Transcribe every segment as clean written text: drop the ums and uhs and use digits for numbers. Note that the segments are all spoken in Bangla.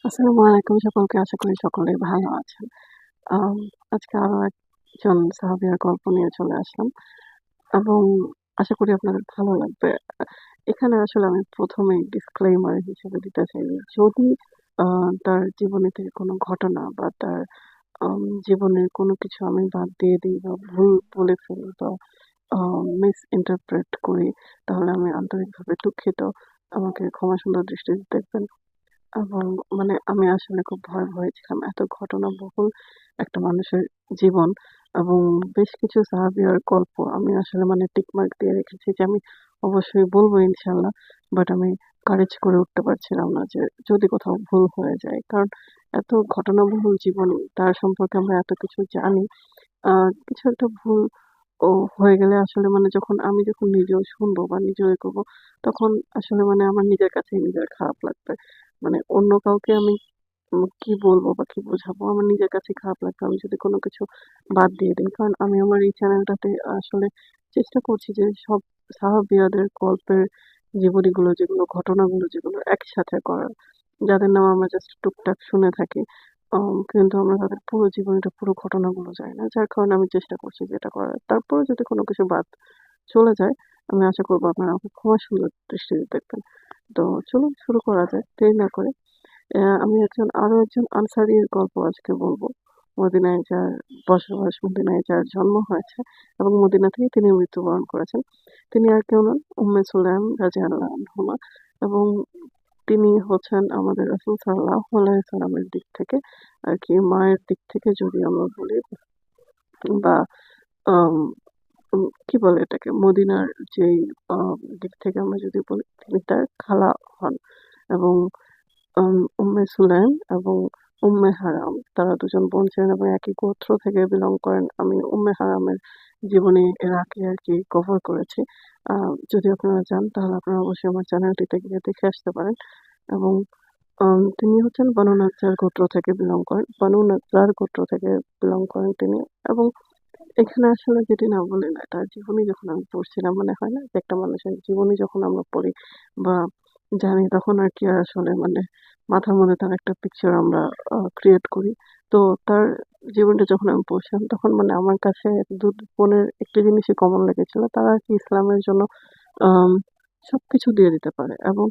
আসসালামু আলাইকুম সকলকে। আশা করি সকলেই ভালো আছেন। আম আজকে আরো একজন সাহাবীর গল্প নিয়ে চলে আসলাম এবং আশা করি আপনাদের ভালো লাগবে। এখানে আসলে আমি ১ম এই ডিসক্লেইমার হিসেবে দিতে চাই যে যদি আ তার জীবনে থেকে কোনো ঘটনা বা তার জীবনের কোনো কিছু আমি বাদ দিয়ে দিই বা ভুল বলে ফেলি বা মিস ইন্টারপ্রেট করি, তাহলে আমি আন্তরিকভাবে দুঃখিত। আমাকে ক্ষমা সুন্দর দৃষ্টিতে দেখবেন। এবং মানে আমি আসলে খুব ভয়ে ছিলাম। এত ঘটনাবহুল একটা মানুষের জীবন এবং বেশ কিছু সাহাবিয়ার গল্প আমি আসলে মানে টিক মার্ক দিয়ে রেখেছি যে আমি অবশ্যই বলব ইনশাআল্লাহ। বাট আমি কারেজ করে উঠতে পারছিলাম না যে যদি কোথাও ভুল হয়ে যায়। কারণ এত ঘটনাবহুল জীবন, তার সম্পর্কে আমরা এত কিছু জানি। আ কিছু একটা ভুল হয়ে গেলে আসলে মানে যখন নিজেও শুনবো বা নিজেও এ করব, তখন আসলে মানে আমার নিজের কাছেই নিজের খারাপ লাগবে। মানে অন্য কাউকে আমি কি বলবো বা কি বোঝাবো? আমার নিজের কাছেই খারাপ লাগবে আমি যদি কোনো কিছু বাদ দিয়ে দেই। কারণ আমি আমার এই চ্যানেলটাতে আসলে চেষ্টা করছি যে সব সাহাবিয়াদের গল্পের জীবনীগুলো যেগুলো, ঘটনাগুলো যেগুলো একসাথে করার। যাদের নাম আমরা জাস্ট টুকটাক শুনে থাকি। কিন্তু আমরা তাদের পুরো জীবনীটা, পুরো ঘটনাগুলো জানি না। যার কারণে আমি চেষ্টা করছি যে এটা করার। তারপরেও যদি কোনো কিছু বাদ চলে যায়, আমি আশা করব আপনারা আমাকে ক্ষমা সুন্দর দৃষ্টিতে দেখবেন। তো চলুন শুরু করা যাক দেরি না করে। আমি আরো একজন আনসারীর গল্প আজকে বলব। মদিনায় যার বসবাস, মদিনায় যার জন্ম হয়েছে এবং মদিনাতেই তিনি মৃত্যুবরণ করেছেন। তিনি আর কেউ নন, উম্মে সুলাইম রাদিয়াল্লাহু আনহুমা এবং তিনি হচ্ছেন আমাদের রাসূল সাল্লাল্লাহু আলাইহি সাল্লামের দিক থেকে আরকি, মায়ের দিক থেকে যদি আমরা বলি বা আম কি বলে এটাকে? মদিনার যেই আ দিক থেকে আমরা যদি বলি, তিনি তার খালা হন এবং উম্মে সুলাইম এবং উম্মে হারাম তারা দুজন বোন ছিলেন এবং একই গোত্র থেকে বিলং করেন। আমি উম্মে হারামের জীবনী এর আগে আরকি কভার করেছি। আ যদি আপনারা চান তাহলে আপনারা অবশ্যই আমার চ্যানেলটিতে গিয়ে দেখে আসতে পারেন এবং তিনি হচ্ছেন বনু নাজ্জার গোত্র থেকে বিলং করেন। বনু নাজ্জার গোত্র থেকে বিলং করেন তিনি এবং এখানে আসলে যেটি না বলে না, তার জীবনী যখন আমি পড়ছিলাম, মানে হয় না যে একটা মানুষের জীবনী যখন আমরা পড়ি বা জানি, তখন আর কি আসলে মানে মাথার মধ্যে তার একটা পিকচার আমরা ক্রিয়েট করি। তো তার জীবনটা যখন আমি পড়ছিলাম, তখন মানে আমার কাছে ২ বোনের একটা জিনিসই কমন লেগেছিল। তারা আরকি ইসলামের জন্য আম সবকিছু দিয়ে দিতে পারে এবং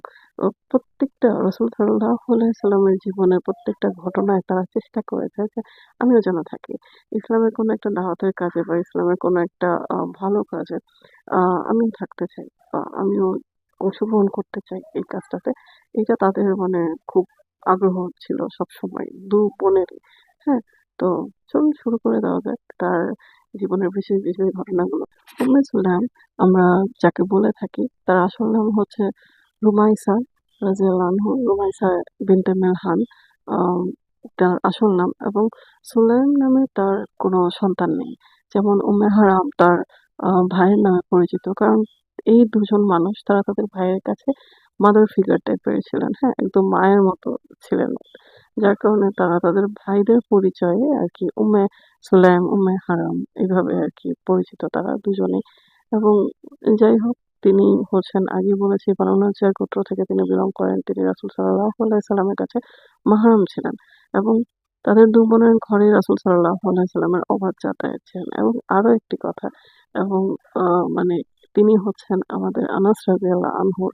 প্রত্যেকটা রাসূল সাল্লাল্লাহু আলাইহি সাল্লামের জীবনের প্রত্যেকটা ঘটনায় তারা চেষ্টা করেছে যে আমিও যেন থাকি। ইসলামের কোনো একটা দাওয়াতের কাজে বা ইসলামের কোনো একটা ভালো কাজে আ আমিও থাকতে চাই বা আমিও অংশগ্রহণ করতে চাই এই কাজটাতে। এটা তাদের মানে খুব আগ্রহ ছিল সবসময় ২ বোনেরই। হ্যাঁ? তো চলুন শুরু করে দেওয়া যাক তার জীবনের বিশেষ ঘটনাগুলো। উম্মে সুলাইম আমরা যাকে বলে থাকি, তার আসল নাম হচ্ছে রুমাইসা রাদিয়াল্লাহু আনহু, রুমাইসা বিনতে মিলহান আম তার আসল নাম এবং সুলাইম নামে তার কোনো সন্তান নেই। যেমন উম্মে হারাম তার ভাইয়ের নামে পরিচিত। কারণ এই দুজন মানুষ তারা তাদের ভাইয়ের কাছে মাদার ফিগার টাইপের ছিলেন। হ্যাঁ? একদম মায়ের মতো ছিলেন। যার কারণে তারা তাদের ভাইদের পরিচয়ে আরকি উম্মে সুলাইম, উম্মে হারাম এভাবে আরকি পরিচিত তারা দুজনেই। এবং যাই হোক, তিনি হচ্ছেন আগেই বলেছি বানু নাজ্জার গোত্র থেকে তিনি বিলং করেন। তিনি রাসূল সাল্লাল্লাহু আলাইহি সাল্লামের কাছে মাহরাম ছিলেন এবং তাদের ২ বোনের ঘরে রাসূল সাল্লাল্লাহু আলাইহি সাল্লামের অবাধ যাতায়াত ছিলেন এবং আরো একটি কথা এবং আ মানে তিনি হচ্ছেন আমাদের আনাস রাদিয়াল্লাহু আনহুর,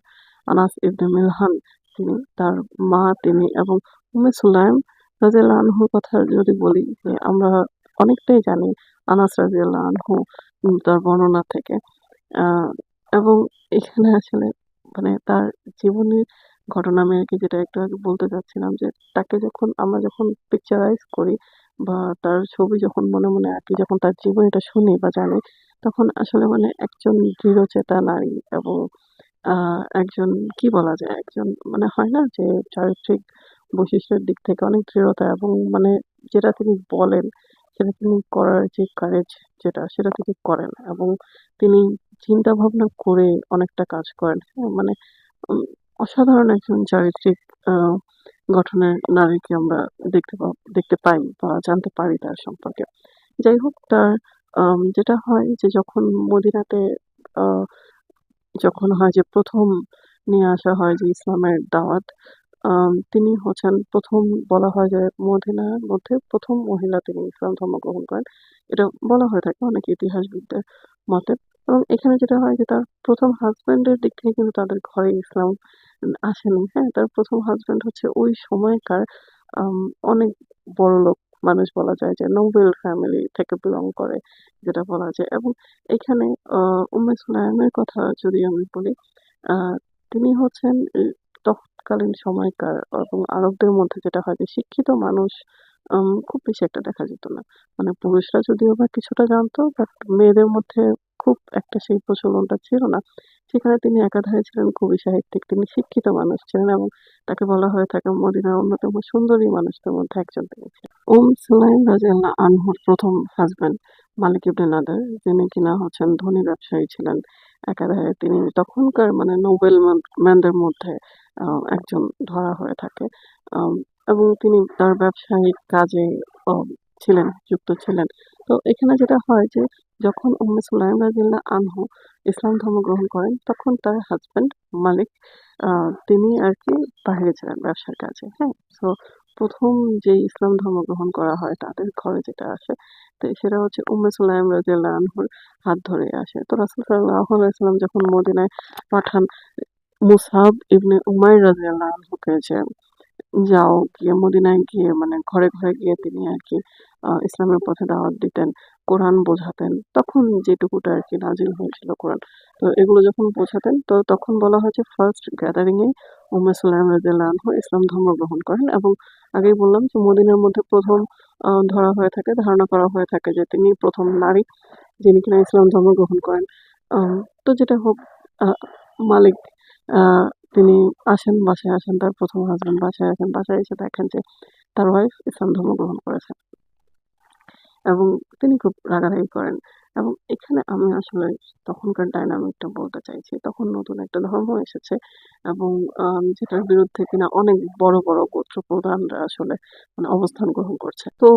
আনাস ইবনে মিলহান তিনি, তার মা তিনি এবং উম্মে সুলাইম রাদিয়াল্লাহু আনহুর কথা যদি বলি যে আমরা অনেকটাই জানি আনাস রাদিয়াল্লাহু আনহু তার বর্ণনা থেকে। আ এবং এখানে আসলে মানে তার জীবনের ঘটনা আমি আরকি যেটা একটু আগে বলতে চাচ্ছিলাম যে তাকে আমরা যখন পিকচারাইজ করি বা তার ছবি যখন মনে আঁকি, যখন তার জীবনীটা শুনি বা জানি, তখন আসলে মানে একজন দৃঢ়চেতা নারী এবং আ একজন কি বলা যায়? একজন মানে হয় না যে চারিত্রিক বৈশিষ্ট্যের দিক থেকে অনেক দৃঢ়তা এবং মানে যেটা তিনি বলেন, সেটা তিনি করার যে কারেজ সেটা তিনি করেন এবং তিনি চিন্তা ভাবনা করে অনেকটা কাজ করেন। হ্যাঁ? মানে উম অসাধারণ একজন চারিত্রিক আ গঠনের নারীকে আমরা দেখতে পাই বা জানতে পারি তার সম্পর্কে। যাই হোক, তার যেটা হয় যে যখন মদিনাতে আ যখন হয় যে ১ম নিয়ে আসা হয় যে ইসলামের দাওয়াত, তিনি হচ্ছেন ১ম বলা হয় যে মদিনার মধ্যে ১ম মহিলা তিনি ইসলাম ধর্ম গ্রহণ করেন। এটা বলা হয়ে থাকে অনেক ইতিহাসবিদদের মতে। এবং এখানে যেটা হয় যে তার ১ম হাসব্যান্ডের দিক থেকে কিন্তু তাদের ঘরে ইসলাম আসেনি, হ্যাঁ? তার ১ম হাসব্যান্ড হচ্ছে ওই সময়কার আম অনেক বড়লোক মানুষ বলা যায় যে নোবেল ফ্যামিলি থেকে বিলং করে যেটা বলা যায়। এবং এখানে আ উম্মে সুলাইমের কথা যদি আমি বলি, আ তিনি হচ্ছেন তৎকালীন সময়কার এবং আরবদের মধ্যে যেটা হয় যে শিক্ষিত মানুষ খুব বেশি একটা দেখা যেত না। মানে পুরুষরা যদিও বা কিছুটা জানতো, বাট মেয়েদের মধ্যে খুব একটা সেই প্রচলনটা ছিল না। সেখানে তিনি একাধারে ছিলেন কবি সাহিত্যিক। তিনি শিক্ষিত মানুষ ছিলেন এবং তাকে বলা হয়ে থাকে মদিনার অন্যতম সুন্দরী মানুষদের মধ্যে একজন তিনি ছিলেন। সুলাইম রাদিয়াল্লাহু আনহুর ১ম হাসব্যান্ড মালিক ইবনে নাদার, যিনি কিনা হচ্ছেন ধনী ব্যবসায়ী ছিলেন। একাধারে তিনি তখনকার মানে নোবেল ম্যানদের মধ্যে আ একজন ধরা হয়ে থাকে। আম এবং তিনি তার ব্যবসায়িক কাজে অ যুক্ত ছিলেন। তো এখানে যেটা হয় যে যখন উম্মে সুলাইম রাদিয়াল্লাহু আনহু ইসলাম ধর্ম গ্রহণ করেন, তখন তার হাসব্যান্ড মালিক আ তিনি আরকি বাহিরে ছিলেন ব্যবসার কাজে, হ্যাঁ? সো ১ম যে ইসলাম ধর্ম গ্রহণ করা হয় তাদের ঘরে যেটা আসে, তো সেটা হচ্ছে উম্মে সুলাইম রাদিয়াল্লাহু আনহুর হাত ধরেই আসে। তো রাসূল সাল্লাল্লাহু আলাইহি ওয়াসাল্লাম যখন মদিনায় পাঠান মুসআব ইবনে উমাইর রাদিয়াল্লাহু আনহুকে যে গিয়ে মদিনায় গিয়ে মানে ঘরে, ঘরে গিয়ে তিনি আরকি ইসলামের পথে দাওয়াত দিতেন, কোরআন বোঝাতেন। তখন যেটুকুটা আরকি নাজিল হয়েছিল কোরআন। তো এগুলো যখন বোঝাতেন তো তখন বলা হয় যে ফার্স্ট গ্যাদারিং এ উম্মে সুলাইম রাদিয়াল্লাহু আনহু ইসলাম ধর্ম গ্রহণ করেন এবং আগেই বললাম যে মদিনার মধ্যে ১ম ধারণা করা হয়ে থাকে যে তিনি ১ম নারী যিনি কিনা ইসলাম ধর্ম গ্রহণ করেন। আম তো যেটা হোক, আ মালিক আ তিনি বাসায় আসেন, তার ১ম হাসব্যান্ড বাসায় আসেন। বাসায় এসে দেখেন যে তার ওয়াইফ ইসলাম ধর্ম গ্রহণ করেছে এবং তিনি খুব রাগারাগি করেন। এবং এখানে আমি আসলে তখনকার ডায়নামিকটা বলতে চাইছি। তখন নতুন একটা ধর্ম এসেছে এবং যেটার বিরুদ্ধে কিনা অনেক বড়, বড় গোত্রপ্রধানরা আসলে মানে অবস্থান গ্রহণ করছে। তো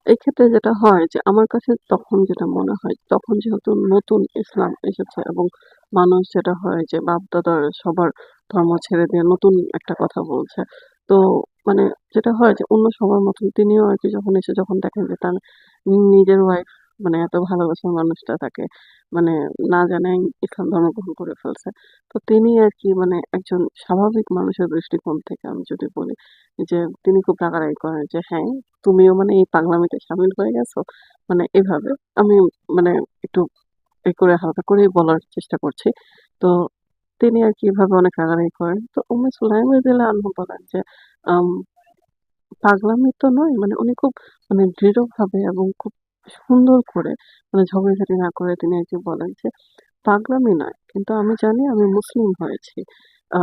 এই ক্ষেত্রে যেটা হয় যে আমার কাছে তখন যেটা মনে হয়, তখন যেহেতু নতুন ইসলাম এসেছে এবং মানুষ যেটা হয় যে বাপ-দাদার সবার ধর্ম ছেড়ে দিয়ে নতুন একটা কথা বলছে। তো মানে যেটা হয় যে অন্য সবার মতন তিনিও আরকি যখন এসে যখন দেখেন যে তার নিজের ওয়াইফ মানে এত ভালোবাসার মানুষটা তাকে মানে না জানাই ইসলাম ধর্ম গ্রহণ করে ফেলছে। তো তিনি আরকি মানে একজন স্বাভাবিক মানুষের দৃষ্টিকোণ থেকে আমি যদি বলি যে তিনি খুব রাগারাগি করেন যে, "হ্যাঁ, তুমিও মানে এই পাগলামিতে শামিল হয়ে গেছো?" মানে এভাবে আমি মানে একটু করে হালকা করেই বলার চেষ্টা করছি। তো তিনি আরকি এভাবে অনেক রাগারাগি করেন। তো উম্মে সুলাইম রাদিয়াল্লাহু আনহু বলেন যে, আম পাগলামি তো নয়, মানে উনি খুব মানে দৃঢ়ভাবে এবং খুব সুন্দর করে মানে ঝগড়াঝাটি না করে তিনি আরকি বলেন যে, "পাগলামি নয়। কিন্তু আমি জানি আমি মুসলিম হয়েছি।" আ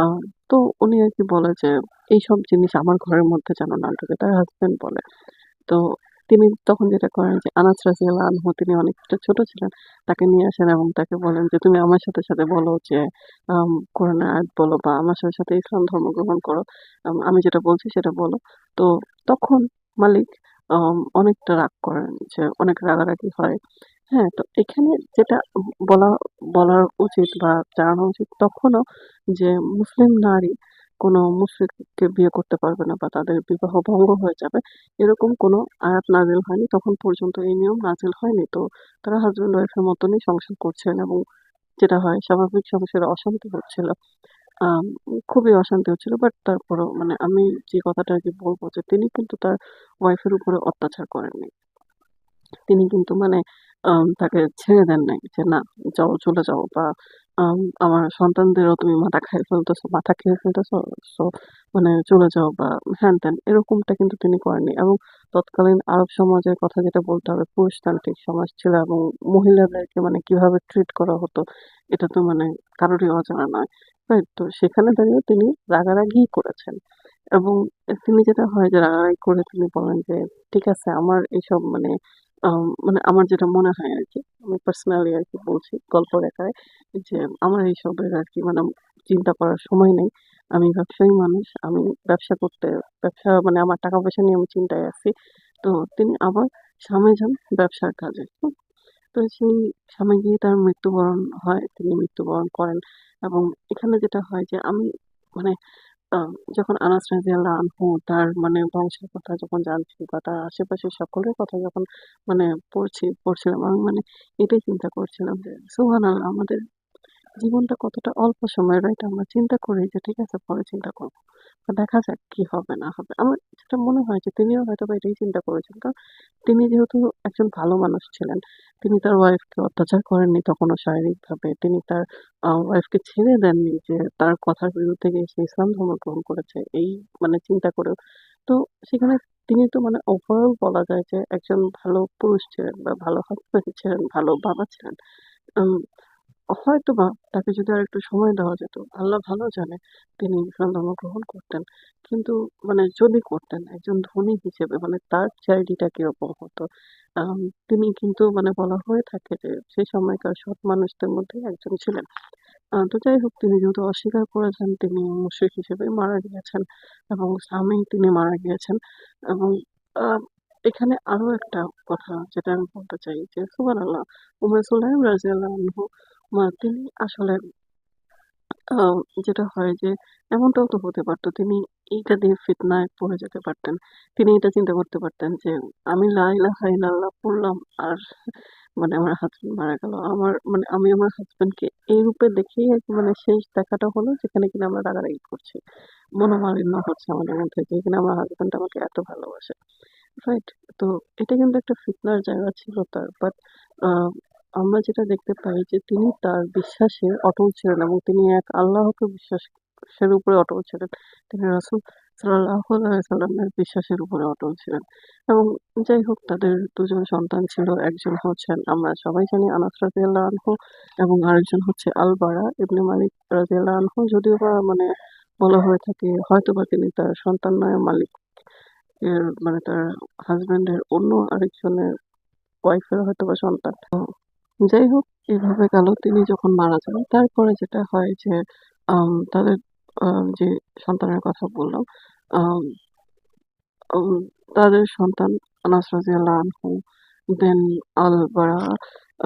তো উনি আরকি বলে যে, "এইসব জিনিস আমার ঘরের মধ্যে যেন না ঢোকে।" তার হাসব্যান্ড বলে। তো তিনি তখন যেটা করেন যে আনাস রাদিয়াল্লাহু আনহু তিনি অনেকটা ছোট ছিলেন। তাকে নিয়ে আসেন এবং তাকে বলেন যে, "তুমি আমার সাথে, সাথে বলো যে কোরআনের আয়াত বলো বা আমার সাথে, সাথে ইসলাম ধর্ম গ্রহণ করো। আমি যেটা বলছি সেটা বলো।" তো তখন মালিক অনেকটা রাগ করেন যে অনেক রাগারাগি হয়। হ্যাঁ? তো এখানে যেটা বলা বলার উচিত বা জানানো উচিত তখনও যে মুসলিম নারী কোন মুশরিককে বিয়ে করতে পারবে না বা তাদের বিবাহ ভঙ্গ হয়ে যাবে। এরকম কোনো আয়াত নাযিল হয়নি। তখন পর্যন্ত এই নিয়ম নাযিল হয়নি। তো তারা হাসব্যান্ড ওয়াইফ এর মতনই সংসার করছেন এবং যেটা হয় স্বাভাবিক সংসারে অশান্তি হচ্ছিল। আম খুবই অশান্তি হচ্ছিল। বাট তারপরেও মানে আমি যে কথাটা আরকি বলব যে তিনি কিন্তু তার ওয়াইফ এর উপরে অত্যাচার করেননি। তিনি কিন্তু মানে তাকে ছেড়ে দেন নাই যে, "না, যাও চলে যাও" বা "আমার সন্তানদেরও তুমি মাথা খেয়ে ফেলতেছো। সো মানে চলে যাও" বা হ্যান-ত্যান এরকমটা কিন্তু তিনি করেননি। এবং তৎকালীন আরব সমাজের কথা যেটা বলতে হবে, পুরুষতান্ত্রিক সমাজ ছিল এবং মহিলাদেরকে মানে কিভাবে ট্রিট করা হতো এটা তো মানে কারোরই অজানা নয়। রাইট? তো সেখানে দাঁড়িয়েও তিনি রাগারাগিই করেছেন। এবং তিনি যেটা হয় যে রাগারাগি করে তিনি বলেন যে, "ঠিক আছে আমার এসব মানে মানে আমার যেটা মনে হয় আরকি, আমি পার্সোনালি আরকি বলছি গল্প রেখায় যে, আমার এইসবের আরকি মানে চিন্তা করার সময় নেই। আমি ব্যবসায়ী মানুষ। আমি ব্যবসা মানে আমার টাকা-পয়সা নিয়ে আমি চিন্তায় আছি।" তো তিনি আবার স্বামী যান ব্যবসার কাজে। হুম? তো সেই স্বামী গিয়ে তার মৃত্যুবরণ হয়। তিনি মৃত্যুবরণ করেন এবং এখানে যেটা হয় যে আমি মানে আ যখন আনাস রাদিয়াল্লাহু আনহু তার মানে বংশের কথা যখন জানছি বা তার আশেপাশের সকলের কথা যখন মানে পড়ছিলাম আমি মানে এটাই চিন্তা করছিলাম যে সুবহানাল্লাহ আমাদের জীবনটা কতটা অল্প সময়ের, রাইট? আমরা চিন্তা করি যে ঠিক আছে পরে চিন্তা করব। দেখা যাক কি হবে না হবে। আমার যেটা মনে হয় যে তিনিও হয়তোবা এটাই চিন্তা করেছেন। কারণ তিনি যেহেতু একজন ভালো মানুষ ছিলেন, তিনি তার ওয়াইফকে অত্যাচার করেননি তখনও শারীরিকভাবে। তিনি তার ওয়াইফকে ছেড়ে দেননি যে তার কথার বিরুদ্ধে গিয়ে সে ইসলাম ধর্ম গ্রহণ করেছে। এই মানে চিন্তা করেও। তো সেখানে তিনি তো মানে ওভারঅল বলা যায় যে একজন ভালো পুরুষ ছিলেন বা ভালো হাসব্যান্ড ছিলেন, ভালো বাবা ছিলেন। উম হয়তোবা তাকে যদি আরেকটু সময় দেওয়া যেত, আল্লাহ ভালো জানে তিনি ইসলাম ধর্ম গ্রহণ করতেন। কিন্তু মানে যদি করতেন একজন ধনী হিসেবে মানে তার চ্যারিটিটা কিরকম হতো? আম তিনি কিন্তু মানে বলা হয়ে থাকে যে সেই সময়কার সৎ মানুষদের মধ্যে একজন ছিলেন। তো যাই হোক তিনি যেহেতু অস্বীকার করেছেন তিনি মুশরিক হিসেবে মারা গিয়েছেন এবং স্বামী তিনি মারা গিয়েছেন এবং আ এখানে আরো একটা কথা যেটা আমি বলতে চাই যে সুবহানাল্লাহ উম্মে সুলাইম রাদিয়াল্লাহু আনহু তিনি আসলে আ যেটা হয় যে এমনটাও তো হতে পারত তিনি এইটা দিয়ে ফিতনায় পড়ে যেতে পারতেন। তিনি এটা চিন্তা করতে পারতেন যে আমি লা ইলাহা ইল্লাল্লাহ পড়লাম আর মানে আমার হাসব্যান্ড মারা গেল। আমার মানে আমি আমার হাসব্যান্ডকে এই রূপে দেখেই আরকি মানে শেষ দেখাটা হলো যেখানে কিনা আমরা রাগারাগি করছি। মনোমালিন্য হচ্ছে আমাদের মধ্যে যে কিনা আমার হাসব্যান্ড আমাকে এত ভালোবাসে। রাইট? তো এটা কিন্তু একটা ফিতনার জায়গা ছিল তার। বাট আ আমরা যেটা দেখতে পাই যে তিনি তার বিশ্বাসে অটল ছিলেন এবং তিনি এক আল্লাহকে বিশ্বাসের উপরে অটল ছিলেন। তিনি রাসূল সাল্লাল্লাহু আলাইহি ওয়াসাল্লামের বিশ্বাসের উপরে অটল ছিলেন। এবং যাই হোক তাদের ২ জন সন্তান ছিল। একজন হচ্ছেন আমরা সবাই জানি আনাস রাদিয়াল্লাহু আনহু এবং আরেকজন হচ্ছে আল বারা ইবনে মালিক রাদিয়াল্লাহু আনহু। যদিও বা মানে বলা হয়ে থাকে হয়তোবা তিনি তার সন্তান নয় মালিক মানে তার হাসব্যান্ডের অন্য আরেকজনের ওয়াইফের হয়তোবা সন্তান। তো যাই হোক এভাবে গেল। তিনি যখন মারা যান তারপরে যেটা হয় যে তাদের যে সন্তানের কথা বললাম, আম উম তাদের সন্তান আনাস রাদিয়াল্লাহু আনহু, দেন আল বারা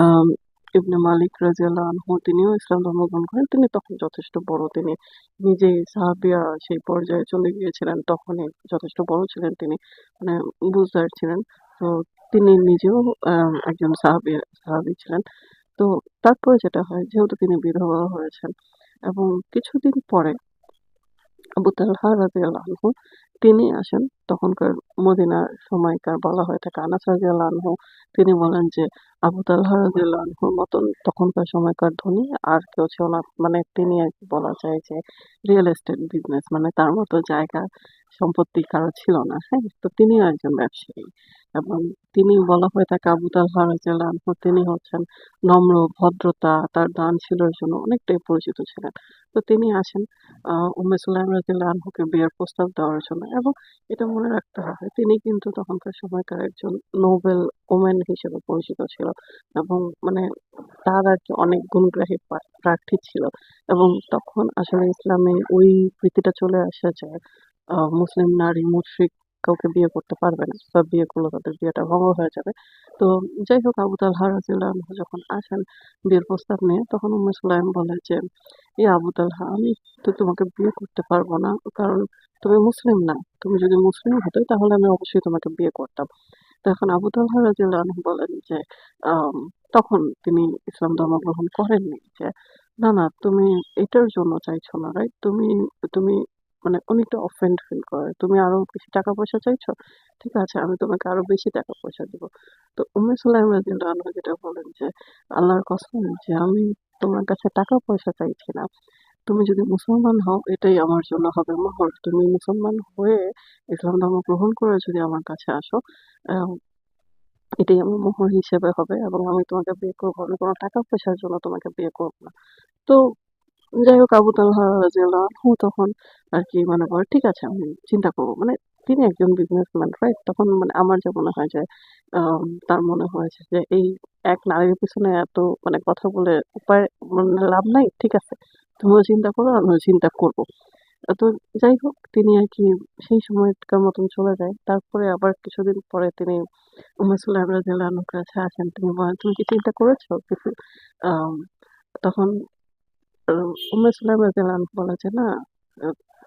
আম ইবনে মালিক রাদিয়াল্লাহু আনহু তিনিও ইসলাম ধর্ম গ্রহণ করেন। তিনি তখন যথেষ্ট বড়। তিনি নিজেই সাহাবিয়া সেই পর্যায়ে চলে গিয়েছিলেন। তখনই যথেষ্ট বড় ছিলেন তিনি। মানে বুঝদার ছিলেন। তো তিনি নিজেও একজন সাহাবী ছিলেন। তো তারপরে যেটা হয় যেহেতু তিনি বিধবা হয়েছেন এবং কিছুদিন পরে আবু তালহা রাদিয়াল্লাহু আনহু তিনি আসেন। তখনকার মদিনার সময়কার বলা হয়ে থাকে আনাস রাদিয়াল্লাহু আনহু তিনি বলেন যে আবু তালহা রাদিয়াল্লাহু আনহুর মতন তখনকার সময়কার ধনী আর কেউ ছিল না। মানে তিনি আরকি বলা যায় যে রিয়াল এস্টেট বিজনেস মানে তার মতো জায়গা সম্পত্তি কারো ছিল না। হ্যাঁ? তো তিনিও একজন ব্যবসায়ী এবং তিনি বলা হয়ে থাকে আবু তালহা রাদিয়াল্লাহু আনহু তিনি হচ্ছেন নম্র, ভদ্রতা, তার দানশীলের জন্য অনেকটাই পরিচিত ছিলেন। তো তিনি আসেন উম্মে সুলাইম রাদিয়াল্লাহু আনহুকে বিয়ের প্রস্তাব দেওয়ার জন্য এবং এটা মনে রাখতে হবে তিনি কিন্তু তখনকার সময়কার একজন নোবেল ওমেন হিসেবে পরিচিত ছিল এবং মানে তার আরকি অনেক গুণগ্রাহী প্রার্থী ছিল এবং তখন আসলে ইসলামে ওই রীতিটা চলে আসে যে মুসলিম নারী মুশরিক কাউকে বিয়ে করতে পারবে না বা বিয়ে করলে তাদের বিয়েটা ভঙ্গ হয়ে যাবে। তো যাই হোক আবু তালহা রাদিয়াল্লাহু আনহু যখন আসেন বিয়ের প্রস্তাব নিয়ে তখন উম্মে সুলাইম বলে যে আবু তালহা আমি তো তোমাকে বিয়ে করতে পারব না। কারণ তুমি মুসলিম না। তুমি যদি মুসলিম হতে তাহলে আমি অবশ্যই তোমাকে বিয়ে করতাম। তো এখন আবু তালহা রাদিয়াল্লাহু আনহু বলেন যে আম তখন তিনি ইসলাম ধর্ম গ্রহণ করেননি যে, "না, না তুমি এটার জন্য চাইছো না, রাইট? তুমি মানে উনি একটু অফেন্ড ফিল করে। তুমি আরো বেশি টাকা-পয়সা চাইছো? ঠিক আছে আমি তোমাকে আরো বেশি টাকা-পয়সা দিব।" তো উম্মে সুলাইম রাদিয়াল্লাহু আনহা যেটা বলেন যে, "আল্লাহর কসম যে আমি তোমার কাছে টাকা-পয়সা চাইছি না। তুমি যদি মুসলমান হও এটাই আমার জন্য হবে মোহর। তুমি মুসলমান হয়ে ইসলাম ধর্ম গ্রহণ করে যদি আমার কাছে আসো, আ এটাই আমার মোহর হিসেবে হবে এবং আমি তোমাকে বিয়ে করব। আমি কোন টাকা-পয়সার জন্য তোমাকে বিয়ে করব না।" তো যাই হোক আবু তালহা রাদিয়াল্লাহু আনহু তখন আরকি মনে করে ঠিক আছে আমি চিন্তা করব। মানে তিনি একজন বিজনেসম্যান, রাইট? তখন মানে আমার যা মনে হয় যে তার মনে হয়েছে যে এই এক নারীর পিছনে এত মানে কথা বলে উপায় মানে লাভ নাই। ঠিক আছে। তুমিও চিন্তা করো, আমিও চিন্তা করব। তো যাই হোক তিনি আরকি সেই সময়কার মতন চলে যায়। তারপরে আবার কিছুদিন পরে তিনি উম্মে সুলাইম রাদিয়াল্লাহু আনহুর কাছে আসেন। তিনি বলেন, "তুমি কি চিন্তা করেছো কিছু?" আম তখন উম্মে সুলাইম রাদিয়াল্লাহু আনহু বলে যে, "না,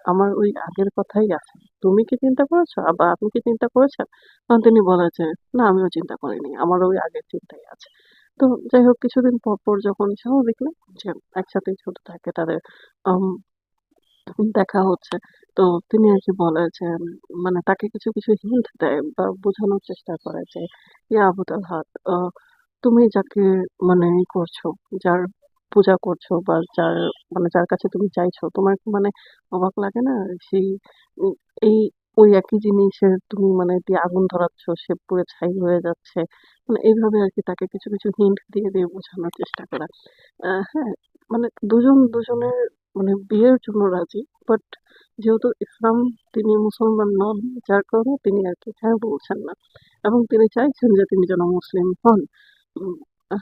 আমার ওই আগের কথাই আছে। তুমি কি চিন্তা করেছো? বা আপনি কি চিন্তা করেছেন?" তখন তিনি বলে যে, "না, আমিও চিন্তা করিনি। আমারও ওই আগের চিন্তাই আছে।" তো যাই হোক কিছুদিন পর যখন স্বাভাবিক না যে একসাথে ছোট থাকে তাদের আম দেখা হচ্ছে। তো তিনি আরকি বলে যে মানে তাকে কিছু হিন্ট দেয় বা বোঝানোর চেষ্টা করে যে, "ইয়া আবু তালহা, আ তুমি যাকে মানে করছো, যার পূজা করছো বা যার কাছে তুমি চাইছো, তোমার কি মানে অবাক লাগে না? সেই উম এই ওই একই জিনিসের তুমি মানে দিয়ে আগুন ধরাচ্ছ, সে পুড়ে ছাই হয়ে যাচ্ছে।" মানে এইভাবে আরকি তাকে কিছু হিন্ট দিয়ে বোঝানোর চেষ্টা করা। হ্যাঁ, মানে দুজন দুজনের মানে বিয়ের জন্য রাজি। বাট যেহেতু ইসলাম তিনি মুসলমান নন, যার কারণে তিনি আরকি হ্যাঁ বলছেন না। এবং তিনি চাইছেন যে তিনি যেন মুসলিম হন। উম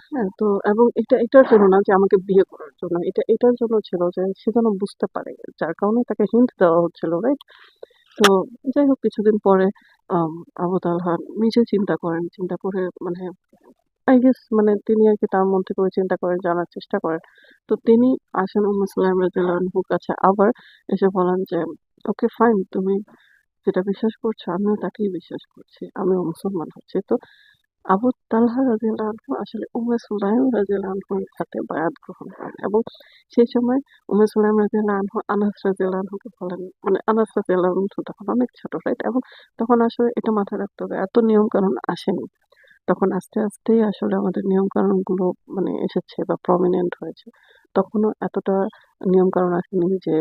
হ্যাঁ, তো এবং এটার জন্য না যে আমাকে বিয়ে করার জন্য। এটার জন্য ছিল যে সে যেন বুঝতে পারে। যার কারণে তাকে হিন্ট দেওয়া হচ্ছিল, রাইট? তো যাই হোক কিছুদিন পরে আম আবু তালহা নিজে চিন্তা করেন। চিন্তা করে মানে I guess মানে তিনি আরকি তার মন থেকে ওই চিন্তা করেন, জানার চেষ্টা করেন। তো তিনি আসেন সালাম রাদিয়াল্লাহু আনহুর কাছে আবার এসে বলেন যে, "ওকে ফাইন, তুমি যেটা বিশ্বাস করছো আমিও তাকেই বিশ্বাস করছি। আমিও মুসলমান হচ্ছি।" তো আবু তালহা রাদিয়াল্লাহু আনহু আসলে সুলাইম রাদিয়াল্লাহু আনহুর সাথে বায়াত গ্রহণ করেন এবং সেই সময় সুলাইম রাদিয়াল্লাহু আনহু আনাস রাদিয়াল্লাহু আনহুকে বলেন, মানে আনাস রাদিয়াল্লাহু আনহু তখন অনেক ছোট, রাইট? এবং তখন আসলে এটা মাথায় রাখতে হবে এত নিয়ম কানুন আসেনি। তখন আস্তে আস্তেই আসলে আমাদের নিয়মকানুন গুলো মানে এসেছে বা প্রমিনেন্ট হয়েছে। তখনও এতটা নিয়মকানুন আসেনি যে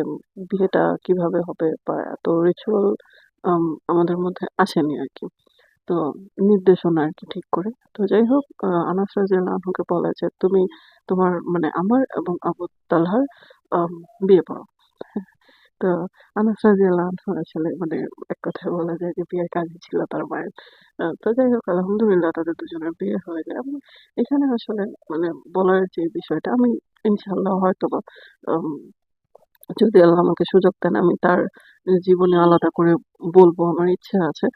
বিয়েটা কিভাবে হবে বা এত রিচুয়াল আমাদের মধ্যে আসেনি আরকি। তো নির্দেশনা আরকি ঠিক করে। তো যাই হোক আনাস রাদিয়াল্লাহু আনহুকে বলে যে, "তুমি তোমার মানে আমার এবং আবু তালহার আম বিয়ে পড়াও।" তো আনাস রাদিয়াল্লাহু আনহু আসলে মানে এক কথায় বলা যায় যে বিয়ের কাজই ছিল তার মায়ের। তো যাই হোক আলহামদুলিল্লাহ তাদের দুজনের বিয়ে হয়ে যায় এবং এখানে আসলে মানে বলার যে বিষয়টা আমি ইনশাআল্লাহ হয়তোবা আম যদি আল্লাহ আমাকে সুযোগ দেন আমি তার জীবনে আলাদা করে বলবো, আমার ইচ্ছা আছে।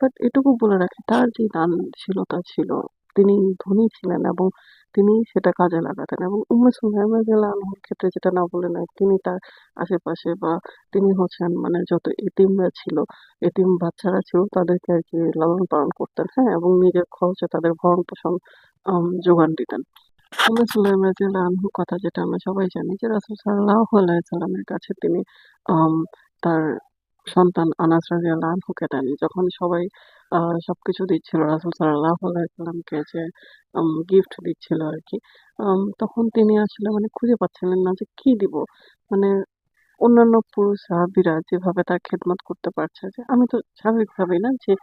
বাট এটুকু বলে রাখি তার যে দানশীলতা ছিল, তিনি ধনী ছিলেন এবং তিনি সেটা কাজে লাগাতেন এবং সুলাইমা রাদিয়াল্লাহু আনহুর ক্ষেত্রে যেটা না বলে নয়, তিনি তার আশেপাশে বা তিনি হচ্ছেন মানে যত এতিমরা ছিল, এতিম বাচ্চারা ছিল তাদেরকে আরকি লালন পালন করতেন, হ্যাঁ? এবং নিজের খরচে তাদের ভরণ-পোষণ জোগান দিতেন। সুলাইম রাদিয়াল্লাহু আনহুর কথা যেটা আমরা সবাই জানি যে রাসূল সাল্লাল্লাহু আলাইহি সাল্লামের কাছে তিনি আম তার সন্তান আনাস রাদিয়াল্লাহু আনহুকে দেন। যখন সবাই আ সবকিছু দিচ্ছিল রাসূল সাল্লাল্লাহু আলাইহি সাল্লামকে যে গিফট দিচ্ছিল আরকি। তখন তিনি আসলে মানে খুঁজে পাচ্ছিলেন না যে কি দিব? মানে অন্যান্য পুরুষ সাহাবীরা যেভাবে তার খেদমত করতে পারছে যে আমি তো স্বাভাবিকভাবেই না যে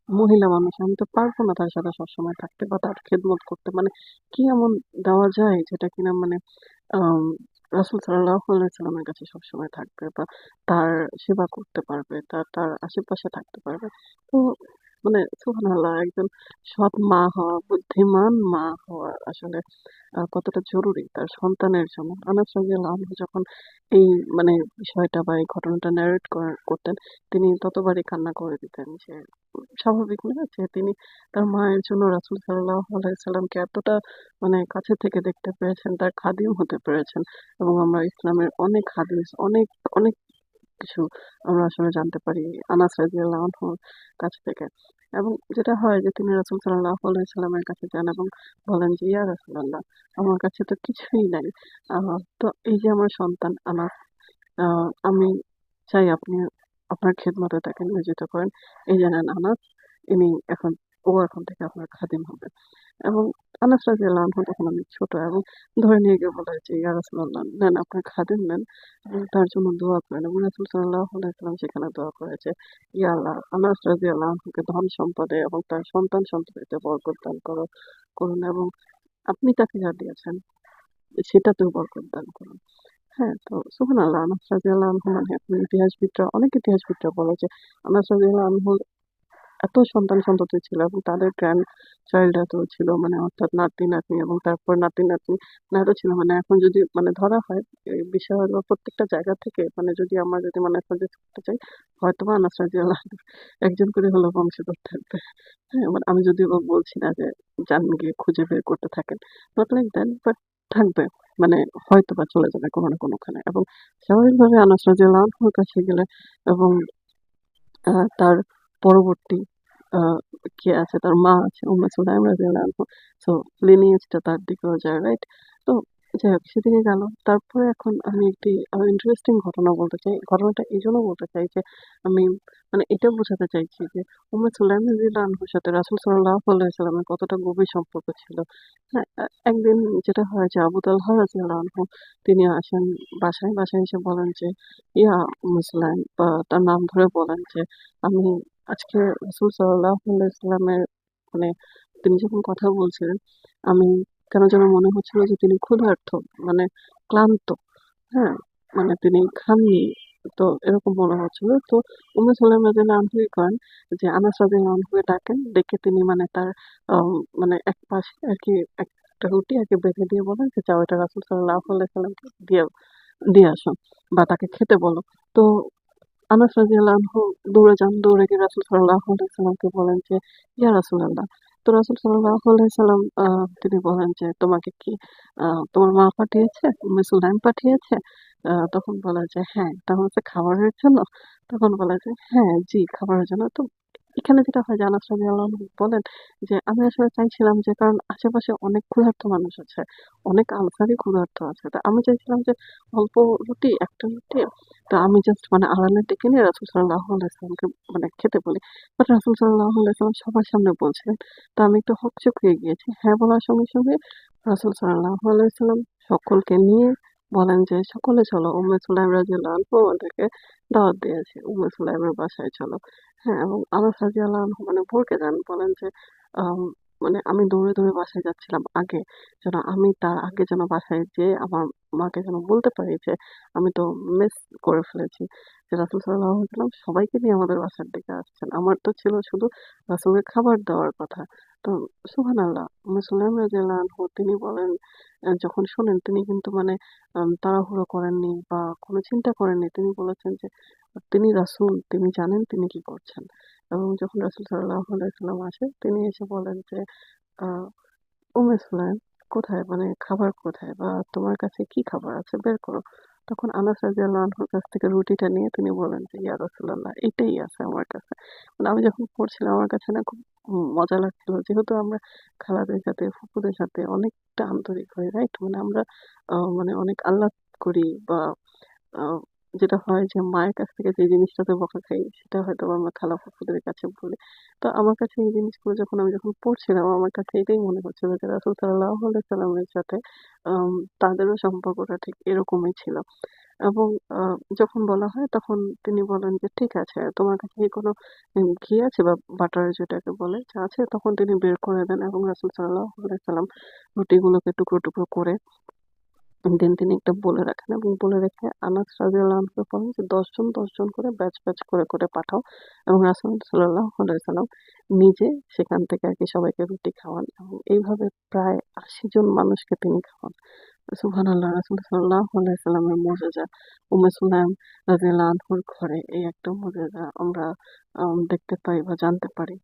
মহিলা মানুষ আমি তো পারব না তার সাথে সবসময় থাকতে বা তার খেদমত করতে। মানে কি এমন দেওয়া যায় যেটা কিনা মানে আম রাসূল সাল্লাল্লাহু আলাইহি সাল্লামের কাছে সবসময় থাকবে বা তার সেবা করতে পারবে, তার আশেপাশে থাকতে পারবে। তো মানে সুবহানাল্লাহ একজন সৎ মা হওয়া, বুদ্ধিমান মা হওয়া আসলে কতটা জরুরি তার সন্তানের জন্য। আনাস রাদিয়াল্লাহু আনহু যখন এই মানে বিষয়টা বা এই ঘটনাটা narrate করতেন, তিনি ততবারই কান্না করে দিতেন যে স্বাভাবিক না যে তিনি তার মায়ের জন্য রাসূল সাল্লাল্লাহু আলাইহি সাল্লামকে এতটা মানে কাছে থেকে দেখতে পেরেছেন, তার খাদিম হতে পেরেছেন এবং আমরা ইসলামের অনেক হাদিস, অনেক কিছু আমরা আসলে জানতে পারি আনাস রাদিয়াল্লাহু আনহুর কাছ থেকে। এবং যেটা হয় যে তিনি রাসূল সাল্লাল্লাহু আলাইহি সাল্লামের কাছে যান এবং বলেন যে, "ইয়া রাসূলাল্লাহ, আমার কাছে তো কিছুই নাই। আ তো এই যে আমার সন্তান আনাস, আ আমি চাই আপনি আপনার খেদমতে তাকে নিয়োজিত করেন। এই যে নেন আনাস, ইনি এখন এখন থেকে আপনার খাদিম হবে।" এবং আনাস রাদিয়াল্লাহু আনহু তখন অনেক ছোট এবং ধরে নিয়ে গিয়ে বলে যে, "ইয়া রাসূলাল্লাহ, নেন আপনার খাদিম নেন এবং তার জন্য দোয়া করেন।" এবং রাসূল সাল্লাল্লাহু আলাইহি ওয়াসাল্লাম সেখানে দোয়া করে যে, "ইয়া আল্লাহ, আনাস রাদিয়াল্লাহু আনহুকে ধন সম্পদে এবং তার সন্তান সন্ততিতে বরকত দান করুন এবং আপনি তাকে যা দিয়েছেন সেটাতেও বরকত দান করুন।" হ্যাঁ, তো সুবহানাল্লাহ আনাস রাদিয়াল্লাহু আনহু মানে এখন অনেক ইতিহাসবিদরা বলে যে আনাস রাদিয়াল্লাহু আনহুর এত সন্তান-সন্ততি ছিল এবং তাদের গ্র্যান্ড চাইল্ড এত ছিল মানে অর্থাৎ নাতি-নাতনি এবং তারপর নাতি-নাতনি মানে এত ছিল মানে এখন যদি মানে ধরা হয় এই বিষয় হলো প্রত্যেকটা জায়গা থেকে মানে যদি আমরা যদি মানে সাজেস্ট করতে চাই হয়তোবা আনাস রাদিয়াল্লাহু আনহু একজন করে হলেও বংশধর থাকবে। হ্যাঁ, মানে আমি যদিও বা বলছি না যে যান গিয়ে খুঁজে বের করতে থাকেন। নট লাইক দ্যাট বাট থাকবে। মানে হয়তোবা চলে যাবে কোনো না কোনোখানে এবং স্বাভাবিকভাবে আনাস রাদিয়াল্লাহু আনহুর কাছে গেলে এবং তার পরবর্তী আ কে আছে? তার মা আছে উম্মে সুলাইম রাদিয়াল্লাহু আনহা। সো lineage টা তার দিকেও যায়, রাইট? তো যাই হোক সেদিকে গেল। তারপরে এখন আমি একটি ইন্টারেস্টিং ঘটনা বলতে চাই। ঘটনাটা এজন্য বলতে চাই যে আমি মানে এটা বোঝাতে চাইছি যে উম্মে সুলাইম রাদিয়াল্লাহু আনহুর সাথে রাসূল সাল্লাল্লাহু আলাইহি ওয়াসাল্লামের কতটা গভীর সম্পর্ক ছিল। হ্যাঁ? একদিন যেটা হয় যে আবু তালহা রাদিয়াল্লাহু আনহু তিনি আসেন বাসায়। বাসায় এসে বলেন যে, "ইয়া উম্মে সুলাইম" বা তার নাম ধরে বলেন যে আমি আজকে রাসূল সাল্লাল্লাহু আলাইহি ওয়াসাল্লামের মানে তিনি যখন কথা বলছিলেন, আমি কেন যেন মনে হচ্ছিল যে তিনি ক্ষুধার্ত, মানে ক্লান্ত। হ্যাঁ? মানে তিনি খাননি। তো এরকম মনে হচ্ছিল। তো উম্মে সুলাইম রাদিয়াল্লাহু আনহু কি করেন যে আনাস রাদিয়াল্লাহু আনহুকে ডাকেন। ডেকে তিনি মানে তার আম মানে এক পাশে আরকি একটা রুটি আরকি বেঁধে দিয়ে বলেন যে, "যাও এটা রাসূল সাল্লাল্লাহু আলাইহি ওয়াসাল্লামকে দিয়ে দিয়ে আসো বা তাকে খেতে বলো।" তো আনাস রাদিয়াল্লাহু আনহু দৌড়ে যান। দৌড়ে গিয়ে রাসূল সাল্লাল্লাহু আলাইহি ওয়াসাল্লামকে বলেন যে, "ইয়া রাসূলাল্লাহ।" তো রাসূল সাল্লাল্লাহু আলাইহি ওয়াসাল্লাম তিনি বলেন যে, "তোমাকে কি তোমার মা পাঠিয়েছে? উম্মে সুলাইম পাঠিয়েছে?" তখন বলা যায়, "হ্যাঁ।" তখন হচ্ছে খাবারের জন্য? তখন বলা যায়, "হ্যাঁ, জি, খাবারের জন্য।" তো এখানে যেটা হয় যে আনাস রাদিয়াল্লাহু আনহু বলেন যে, "আমি আসলে চাইছিলাম যে কারণ আশেপাশে অনেক ক্ষুধার্ত মানুষ আছে। অনেক আনসারই ক্ষুধার্ত আছে। তো আমি চাইছিলাম যে অল্প রুটি, একটা রুটি তো আমি জাস্ট মানে আড়ালে ডেকে নিয়ে রাসূল সাল্লাল্লাহু আলাইহি ওয়াসাল্লামকে মানে খেতে বলি। বাট রাসূল সাল্লাল্লাহু আলাইহি ওয়াসাল্লাম সবার সামনে বলছিলেন। তো আমি একটু হকচকিয়ে গিয়েছি। হ্যাঁ বলার সঙ্গে, সঙ্গে রাসূল সাল্লাল্লাহু আলাইহি ওয়াসাল্লাম সকলকে নিয়ে বলেন যে, "সকলে চলো উম্মে সুলাইম রাদিয়াল্লাহু আনহু আমাদেরকে দাওয়াত দিয়েছে। উম্মে সুলাইমের বাসায় চলো।" হ্যাঁ, এবং আনাস রাদিয়াল্লাহু আনহু মানে ভড়কে যান। বলেন যে, আম মানে আমি দৌড়ে, দৌড়ে বাসায় যাচ্ছিলাম আগে। যেন আমি তার আগে যেন বাসায় যেয়ে আমার মাকে যেন বলতে পারি যে আমি তো মিস করে ফেলেছি। যে রাসূল সাল্লাল্লাহু আলাইহি ওয়াসাল্লাম সবাইকে নিয়ে আমাদের বাসার দিকে আসছেন। আমার তো ছিল শুধু রাসূলের খাবার দেওয়ার কথা। তো সুবহানাল্লাহ, উম্মে সুলাইম রাদিয়াল্লাহু আনহু তিনি বলেন যখন শোনেন তিনি কিন্তু মানে তাড়াহুড়ো করেননি বা কোনো চিন্তা করেননি। তিনি বলেছেন যে তিনি রাসূল, তিনি জানেন তিনি কি করছেন। এবং যখন রাসূল সাল্লাল্লাহু আলাইহি ওয়াসাল্লাম আসে তিনি এসে বলেন যে আ উম্মে সুলাইম কোথায়? মানে খাবার কোথায়? বা তোমার কাছে কি খাবার আছে? বের করো। তখন আনাস রাদিয়াল্লাহু আনহুর কাছ থেকে রুটিটা নিয়ে তিনি বলেন যে, ইয়া রাসূলাল্লাহ এটাই আছে আমার কাছে। মানে আমি যখন পড়ছিলাম আমার কাছে না খুব মজা লাগছিল। যেহেতু আমরা খালাদের সাথে, ফুপুদের সাথে অনেকটা আন্তরিক হই, রাইট? মানে আমরা মানে অনেক আহ্লাদ করি বা আ যেটা হয় যে মায়ের কাছ থেকে যে জিনিসটাতে বকা খাই সেটা হয়তোবা আমরা খালা ফুফুদের কাছে বলি। তো আমার কাছে এই জিনিসগুলো যখন আমি পড়ছিলাম আমার কাছে এটাই মনে হচ্ছিল যে রাসূল সাল্লাল্লাহু আলাইহি সাল্লামের সাথে আম তাদেরও সম্পর্কটা ঠিক এরকমই ছিল। এবং আ যখন বলা হয় তখন তিনি বলেন যে, "ঠিক আছে, তোমার কাছে কি কোনো ঘি আছে বা বাটার যেটাকে বলে যা আছে?" তখন তিনি বের করে দেন এবং রাসূল সাল্লাল্লাহু আলাইহি সাল্লাম রুটিগুলোকে টুকরো, টুকরো করে দেন তিনি একটা বলে রাখেন এবং বলে রেখে আনাস রাদিয়াল্লাহু আনহুকে বলেন যে ১০ জন ১০ জন করে ব্যাচ, ব্যাচ করে, করে পাঠাও এবং রাসূল সাল্লাল্লাহু আলাইহি সাল্লাম নিজে সেখান থেকে আরকি সবাইকে রুটি খাওয়ান এবং এইভাবে প্রায় ৮০ জন মানুষকে তিনি খাওয়ান। সুবহানাল্লাহ! রাসূল সাল্লাল্লাহু আলাইহি সাল্লামের মুজিজা। উম্মে সুলাইম রাদিয়াল্লাহু আনহুর ঘরে এই একটা মুজিজা আমরা দেখতে পাই বা জানতে পারি।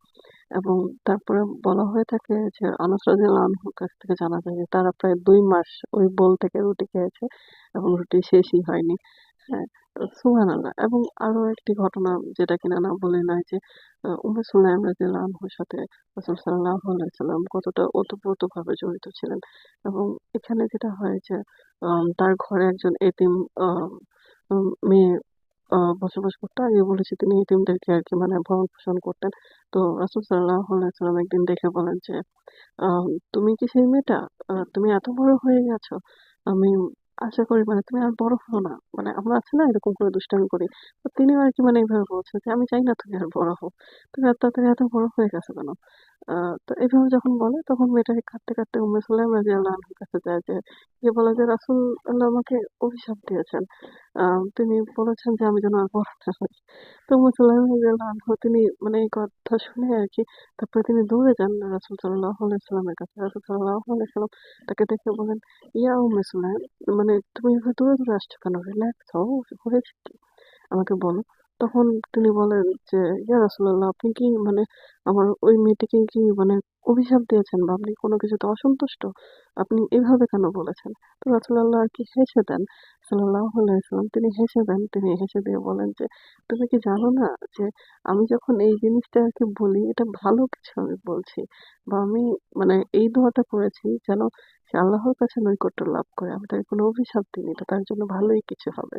এবং তারপরে বলা হয়ে থাকে যে আনাস রাদিয়াল্লাহু আনহুর কাছ থেকে জানা যায় যে তারা প্রায় ২ মাস ওই বোল থেকে রুটি খেয়েছে এবং রুটি শেষই হয়নি। হ্যাঁ? তো সুবহানাল্লাহ! এবং আরো একটি ঘটনা যেটা কিনা না বলে নয় যে উম্মে সুলাইম রাদিয়াল্লাহু আনহুর সাথে রাসূল সাল্লাল্লাহু আলাইহি ওয়াসাল্লাম কতটা ওতপ্রোতভাবে জড়িত ছিলেন। এবং এখানে যেটা হয় যে তার ঘরে একজন এতিম আ মেয়ে বসবাস করতো। আগে বলেছি তিনি এতিমদেরকে আরকি মানে ভরণ-পোষণ করতেন। তো রাসূল সাল্লাল্লাহু আলাইহি ওয়াসাল্লাম একদিন দেখে বলেন যে, আ "তুমি কি সেই মেয়েটা? তুমি এত বড় হয়ে গেছো? আমি আশা করি মানে তুমি আর বড় হও না।" মানে আমরা আছে না এরকম করে দুষ্টামি করি। তো তিনিও আরকি মানে এভাবে বলছেন যে, "আমি চাই না তুমি আর বড় হও। তুমি এত তাড়াতাড়ি এত বড় হয়ে গেছো কেন?" আ তো এভাবে যখন বলে তখন মেয়েটাকে কাঁদতে, কাঁদতে উম্মে সুলাইম রাদিয়াল্লাহু আনহার কাছে যায় যে, গিয়ে বলে যে, "রাসূল আল্লাহ আমাকে অভিশাপ দিয়েছেন। আ তিনি বলেছেন যে আমি যেন আর বড় না হই।" তো উম্মে সুলাইম রাদিয়াল্লাহু আনহু তিনি মানে এই কথা শুনে আরকি তারপরে তিনি দৌড়ে যান রাসূল সাল্লাল্লাহু আলাইহি সাল্লামের কাছে। রাসূল সাল্লাল্লাহু আলাইহি সাল্লাম তাকে দেখে বলেন, "ইয়া উম্মে সুলাইম মানে তুমি এভাবে দৌড়ে, দৌড়ে আসছো কেন? রিল্যাক্স হও, হয়েছে কি? আমাকে বলো।" তখন তিনি বলেন যে, "ইয়া রাসূলুল্লাহ, আপনি কি মানে আমার ওই মেয়েটিকে কি মানে অভিশাপ দিয়েছেন বা আপনি কোনো কিছুতে অসন্তুষ্ট? আপনি এভাবে কেন বলেছেন?" তো রাসূলুল্লাহ আর কি হেসে দেন। সাল্লাল্লাহু আলাইহি ওয়াসাল্লাম তিনি হেসে দেন। তিনি হেসে দিয়ে বলেন যে, "তুমি কি জানো না যে আমি যখন এই জিনিসটা আরকি বলি এটা ভালো কিছু আমি বলছি। বা আমি মানে এই দোয়াটা করেছি যেন সে আল্লাহর কাছে নৈকট্য লাভ করে। আমি তাকে কোনো অভিশাপ দিইনি। এটা তার জন্য ভালোই কিছু হবে।"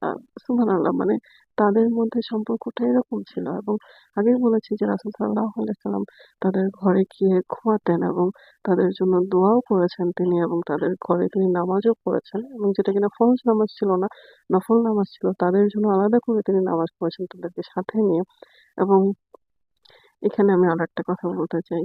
আ সুবহানাল্লাহ, মানে তাদের মধ্যে সম্পর্কটা এরকম ছিল। এবং আগেই বলেছি যে রাসূল সাল্লাল্লাহু আলাইহি ওয়াসাল্লাম তাদের ঘরে গিয়ে ঘুমাতেন এবং তাদের জন্য দোয়াও করেছেন তিনি, এবং তাদের ঘরে তিনি নামাজও পড়েছেন, এবং যেটা কিনা ফরজ নামাজ ছিল না, নফল নামাজ ছিল। তাদের জন্য আলাদা করে তিনি নামাজ পড়েছেন তাদেরকে সাথে নিয়ে। এবং এখানে আমি আরেকটা কথা বলতে চাই।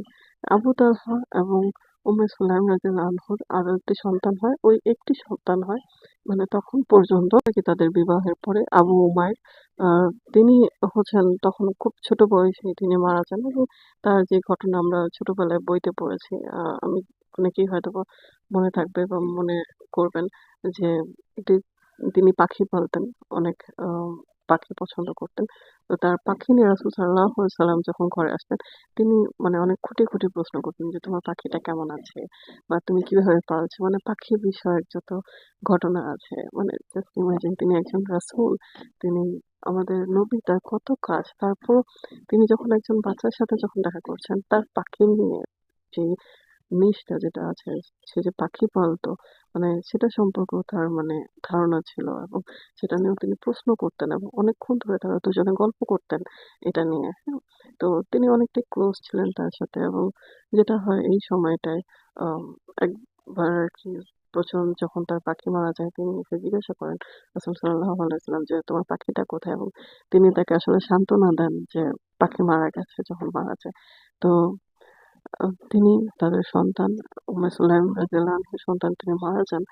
আবু তালহা এবং উম্মে সুলাইম রাদিয়াল্লাহু আনহুর আরো একটি সন্তান হয়। ওই একটি সন্তান হয়। মানে তখন পর্যন্ত নাকি তাদের বিবাহের পরে আবু উমাইর আ তিনি হচ্ছেন তখন খুব ছোট বয়সে তিনি মারা যান, এবং তার যে ঘটনা আমরা ছোটবেলায় বইতে পড়েছি, আমি অনেকেই হয়তোবা মনে থাকবে বা মনে করবেন যে এটি তিনি পাখি পালতেন। অনেক পাখি পছন্দ করতেন। তো তার পাখি নিয়ে রাসূল সাল্লাল্লাহু আলাইহি ওয়াসাল্লাম যখন ঘরে আসতেন, তিনি মানে অনেক খুঁটিয়ে প্রশ্ন করতেন যে, "তোমার পাখিটা কেমন আছে? বা তুমি কিভাবে পালছো?" মানে পাখি বিষয়ক যত ঘটনা আছে, মানে জাস্ট ইমাজিন, তিনি একজন রাসূল, তিনি আমাদের নবী, তার কত কাজ। তারপরও তিনি যখন একজন বাচ্চার সাথে যখন দেখা করছেন, তার পাখি নিয়ে যে নিশটা যেটা আছে, সে যে পাখি পালতো, মানে সেটা সম্পর্কেও তার মানে ধারণা ছিল, এবং সেটা নিয়েও তিনি প্রশ্ন করতেন এবং অনেকক্ষণ ধরে তারা দুজনে গল্প করতেন এটা নিয়ে। হ্যাঁ? তো তিনি অনেকটাই ক্লোজ ছিলেন তার সাথে, এবং যেটা হয় এই সময়টায় আম একবার আরকি যখন তার পাখি মারা যায়, তিনি এসে জিজ্ঞাসা করেন রাসূল সাল্লাল্লাহু আলাইহি ওয়াসাল্লাম যে, "তোমার পাখিটা কোথায়?" এবং তিনি তাকে আসলে সান্ত্বনা দেন যে পাখি মারা গেছে যখন মারা যায়। তো তিনি তাদের সন্তান উম্মে সুলাইম রাদিয়াল্লাহু আনহার সন্তান তিনি মারা যান।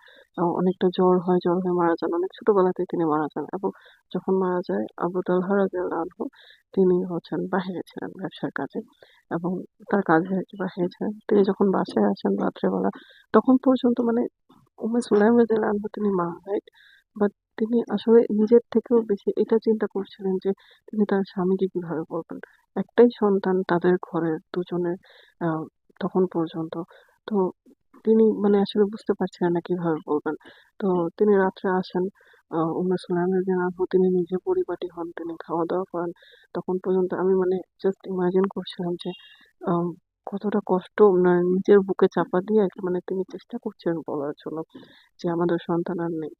অনেকটা জ্বর হয়, জ্বর হয়ে মারা যান। অনেক ছোটবেলাতেই তিনি মারা যান, এবং যখন মারা যায় আবু তালহা রাদিয়াল্লাহু আনহু, তিনি হচ্ছেন বাহিরে ছিলেন ব্যবসার কাজে, এবং তার কাজে আরকি বাহিরে ছিলেন। তিনি যখন বাসায় আসেন রাত্রেবেলা, তখন পর্যন্ত মানে উম্মে সুলাইম রাদিয়াল্লাহু আনহু তিনি মা, রাইট? বাট তিনি আসলে নিজের থেকেও বেশি এটা চিন্তা করছিলেন যে তিনি তার স্বামীকে কিভাবে বলবেন। একটাই সন্তান তাদের ঘরের দুজনের আ তখন পর্যন্ত। তো তিনি মানে আসলে বুঝতে পারছিলেন না কিভাবে বলবেন। তো তিনি রাত্রে আসেন, উম্মে সুলাইম রাদিয়াল্লাহু আনহু তিনি নিজে পরিপাটি হন, তিনি খাওয়া-দাওয়া করেন। তখন পর্যন্ত আমি মানে জাস্ট ইমাজিন করছিলাম যে আম কতটা কষ্ট উনার নিজের বুকে চাপা দিয়ে আরকি, মানে তিনি চেষ্টা করছেন বলার জন্য যে আমাদের সন্তান আর নেই।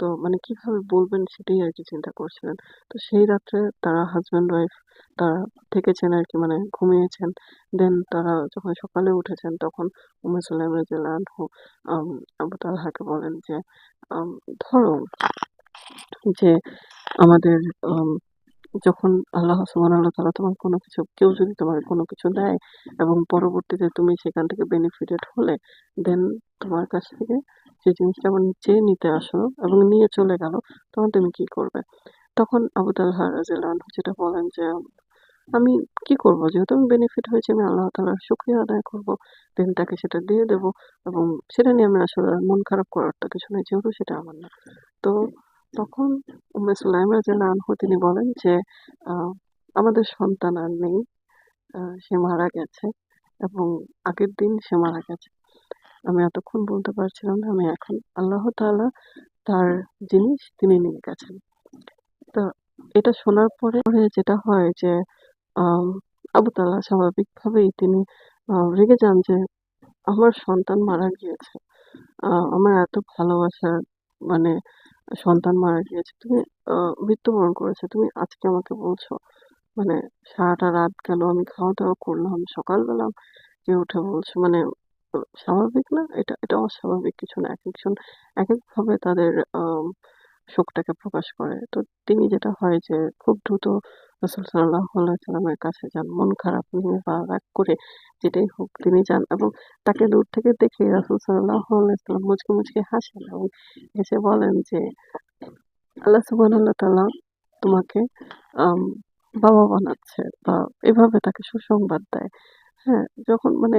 তো মানে কিভাবে বলবেন সেটাই আরকি চিন্তা করছিলেন। তো সেই রাত্রে তারা হাসব্যান্ড ওয়াইফ তারা থেকেছেন আরকি, মানে ঘুমিয়েছেন। দেন তারা যখন সকালে উঠেছেন, তখন উম্মে সুলাইম রাদিয়াল্লাহু আনহু আম আবু তালহাকে বলেন যে, আম "ধরো যে আমাদের আম যখন আল্লাহ সুবহানাহু ওয়া তাআলা তোমার কোনো কিছু, কেউ যদি তোমাকে কোনো কিছু দেয় এবং পরবর্তীতে তুমি সেখান থেকে বেনিফিটেড হলে, দেন তোমার কাছ থেকে যে জিনিসটা আবার চেয়ে নিতে আসলো এবং নিয়ে চলে গেল, তখন তুমি কি করবে?" তখন আবু তালহা রাদিয়াল্লাহু আনহু যেটা বলেন যে, "আমি কি করব? যেহেতু আমি বেনিফিট হয়েছি, আমি আল্লাহ তাআলার শুকরিয়া আদায় করব। দেন তাকে সেটা দিয়ে দেব, এবং সেটা নিয়ে আমি আসলে আর মন খারাপ করার তো কিছু নেই, যেহেতু সেটা আমার না।" তো তখন উম্মে সুলাইম রাদিয়াল্লাহু আনহু তিনি বলেন যে, আ "আমাদের সন্তান আর নেই। সে মারা গেছে, এবং আগের দিন সে মারা গেছে। আমি এতক্ষণ বলতে পারছিলাম না, আমি এখন আল্লাহ তাআলা তার জিনিস তিনি নিয়ে গেছেন।" তো এটা শোনার পরে যেটা হয় যে আম আবু তালহা স্বাভাবিকভাবেই তিনি রেগে যান যে, "আমার সন্তান মারা গিয়েছে। আমার এত ভালোবাসার মানে সন্তান মারা গিয়েছে। তুমি আ মৃত্যুবরণ করেছে। তুমি আজকে আমাকে বলছো?" মানে সারাটা রাত গেল, আমি খাওয়া-দাওয়া করলাম। সকালবেলা জেগে উঠে বলছো, মানে স্বাভাবিক না? এটা অস্বাভাবিক কিছু না। একেকজন একেকভাবে তাদের শোকটাকে প্রকাশ করে। তো তিনি যেটা হয় যে খুব দ্রুত রাসূল সাল্লাল্লাহু আলাইহি ওয়াসাল্লামের কাছে যান। মন খারাপ নিয়ে বা রাগ করে যেটাই হোক তিনি যান, এবং তাকে দূর থেকে দেখে রাসূল সাল্লাল্লাহু আলাইহি ওয়াসাল্লাম মুচকি হাসেন এবং হেসে বলেন যে, "আল্লাহ সুবহানাহু ওয়া তাআলা তোমাকে আম বাবা বানাচ্ছে", বা এভাবে তাকে সুসংবাদ দেয়। হ্যাঁ, যখন মানে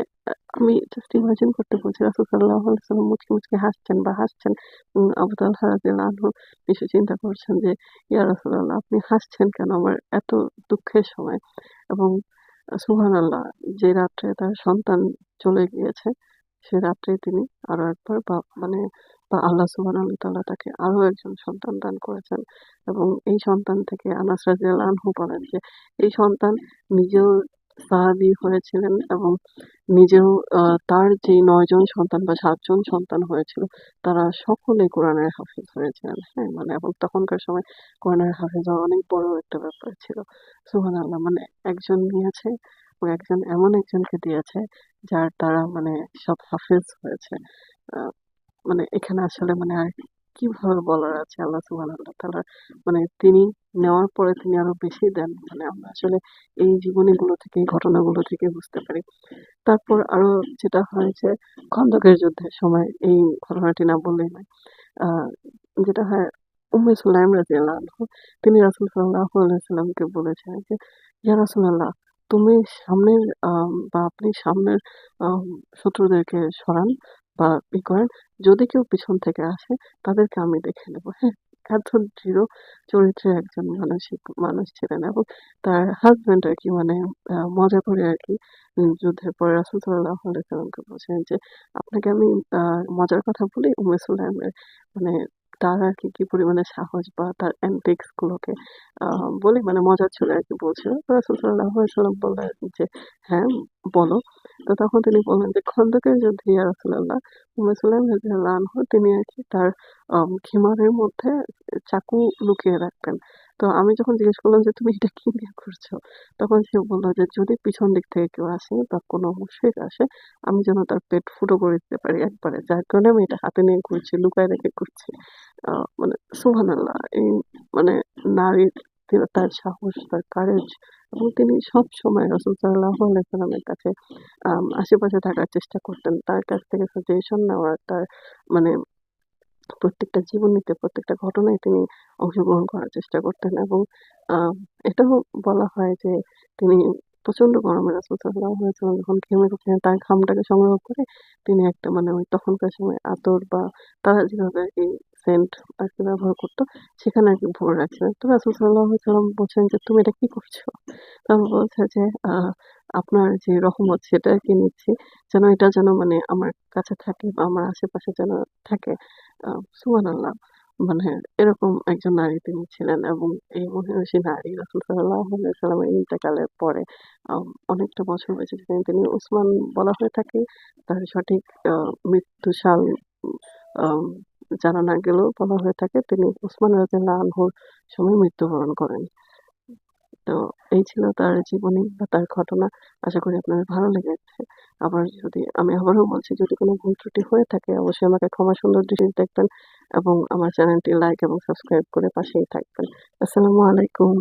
আমি জাস্ট ইমাজিন করতে বলছি রাসূল সাল্লাল্লাহু আলাইহি ওয়াসাল্লাম মুচকি, মুচকি হাসছেন বা হাসছেন। আবু তালহা রাদিয়াল্লাহু আনহু নিশ্চয়ই চিন্তা করছেন যে, ইয়া রাসূলাল্লাহ আপনি হাসছেন কেন? আমার এত দুঃখের সময়। এবং সুবহানাল্লাহ, যে রাত্রে তার সন্তান চলে গিয়েছে, সে রাত্রে তিনি আরো একবার বা আল্লাহ সুবহানাহু ওয়া তাআলা তাকে আরো একজন সন্তান দান করেছেন। এবং এই সন্তান থেকে আনাস রাদিয়াল্লাহু আনহু বলেন যে, এই সন্তান নিজেও সাহাবী হয়েছিলেন এবং নিজেও তার যে ৯ জন সন্তান বা ৭ জন সন্তান হয়েছিল, তারা সকলে কোরআনের হাফেজ হয়েছিলেন। হ্যাঁ? এবং তখনকার সময় কোরআনের হাফেজ হওয়া অনেক বড় একটা ব্যাপার ছিল। সুবহানাল্লাহ, একজন নিয়েছে এবং একজন এমন একজনকে দিয়েছে যার দ্বারা সব হাফেজ হয়েছে। আ এখানে আসলে আর কিভাবে বলার আছে আল্লাহ সুবহানাহু ওয়া তাআলার, তিনি নেওয়ার পরে তিনি আরো বেশি দেন। আমরা আসলে এই জীবনীগুলো থেকে, এই ঘটনাগুলো থেকে বুঝতে পারি। তারপর আরো যেটা হয়েছে খন্দকের যুদ্ধের সময়, এই ঘটনাটি না বললেই নয়। আ যেটা হয়, উম্মে সুলাইম রাদিয়াল্লাহু আনহু তিনি রাসূল সাল্লাল্লাহু আলাইহি ওয়াসাল্লামকে বলেছিলেন যে, ইয়া রাসূলাল্লাহ, তুমি সামনের বা আপনি সামনের আম শত্রুদেরকে সরান বা করেন। যদি কেউ পিছন থেকে আসে তাদেরকে আমি দেখে নেব। হ্যাঁ? এত দৃঢ় চরিত্রের একজন মানুষ ছিলেন এবং তার হাসব্যান্ড আরকি মজা করে আরকি যুদ্ধের পরে রাসূল সাল্লাল্লাহু আলাইহি ওয়াসাল্লামকে বলছিলেন যে, আপনাকে আমি আ মজার কথা বলি, উম্মে সুলাইমের মানে তার আরকি কি পরিমাণে সাহস বা তার antics গুলোকে আ বলি, মজার ছলে আরকি বলছিল। তো রাসূল সাল্লাল্লাহু আলাইহি ওয়াসাল্লাম বললেন যে, "হ্যাঁ, বলো।" তো তখন তিনি বললেন যে, "খন্দকের যুদ্ধে ইয়া রাসূলাল্লাহ, উম্মে সুলাইম রাদিয়াল্লাহু আনহু তিনি আরকি তার খিমারের মধ্যে চাকু লুকিয়ে রাখতেন। তো আমি যখন জিজ্ঞেস করলাম যে, "তুমি এটা কি দিয়ে করছো?" তখন সে বলল যে, "যদি পিছন দিক থেকে কেউ আসে বা কোনো মুশরিক আসে, আমি যেন তার পেট ফুটো করে দিতে পারি একবারে। যার কারণে আমি এটা হাতে নিয়ে ঘুরছি, লুকায় রেখে ঘুরছি।" আ সুবহানাল্লাহ, এই মানে নারীর তার সাহস, তার কারেজ, এবং তিনি সবসময় রাসূল সাল্লাল্লাহু আলাইহি ওয়াসাল্লামের কাছে আশেপাশে থাকার চেষ্টা করতেন। তার কাছ থেকে সাজেশন নেওয়ার, তার মানে প্রত্যেকটা জীবনীতে, প্রত্যেকটা ঘটনায় তিনি অংশগ্রহণ করার চেষ্টা করতেন এবং আ এটাও বলা হয় যে তিনি প্রচন্ড গরমে রাসূল সাল্লাল্লাহু আলাইহি ওয়াসাল্লাম যখন ঘেমে যাচ্ছিলেন, তার ঘামটাকে সংগ্রহ করে তিনি একটা ওই তখনকার সময় আতর বা তারা যেভাবে আরকি সেন্ট আরকি ব্যবহার করত, সেখানে আরকি ভরে রাখছিলেন। তো রাসূল সাল্লাল্লাহু আলাইহি ওয়াসাল্লাম বলছেন যে, "তুমি এটা কি করছো?" তখন বলছে যে, আপনার যে রহমত সেটা আরকি নিচ্ছি। এটা যেন আমার কাছে থাকে বা আমার আশেপাশে যেন থাকে।" আ সুবহানাল্লাহ। মানে এরকম একজন নারী তিনি ছিলেন এবং এই মহিয়সী নারী রাসূল সাল্লাল্লাহু আলাইহি ওয়াসাল্লামের ইন্তেকালের পরে অনেকটা বছর বেঁচে ছিলেন। তিনি উসমান বলা হয়ে থাকে। তার সঠিক আ মৃত্যু সাল আম জানা না গেলেও বলা হয়ে থাকে তিনি উসমান রাদিয়াল্লাহু আনহুর সময় মৃত্যুবরণ করেন। তো এই ছিল তার জীবনী বা তার ঘটনা। আশা করি আপনাদের ভালো লেগেছে। আমি আবারও বলছি, যদি কোনো ভুল ত্রুটি হয়ে থাকে অবশ্যই আমাকে ক্ষমা সুন্দর দৃষ্টিতে দেখবেন এবং আমার চ্যানেলটি লাইক এবং সাবস্ক্রাইব করে পাশেই থাকবেন। আসসালামু আলাইকুম।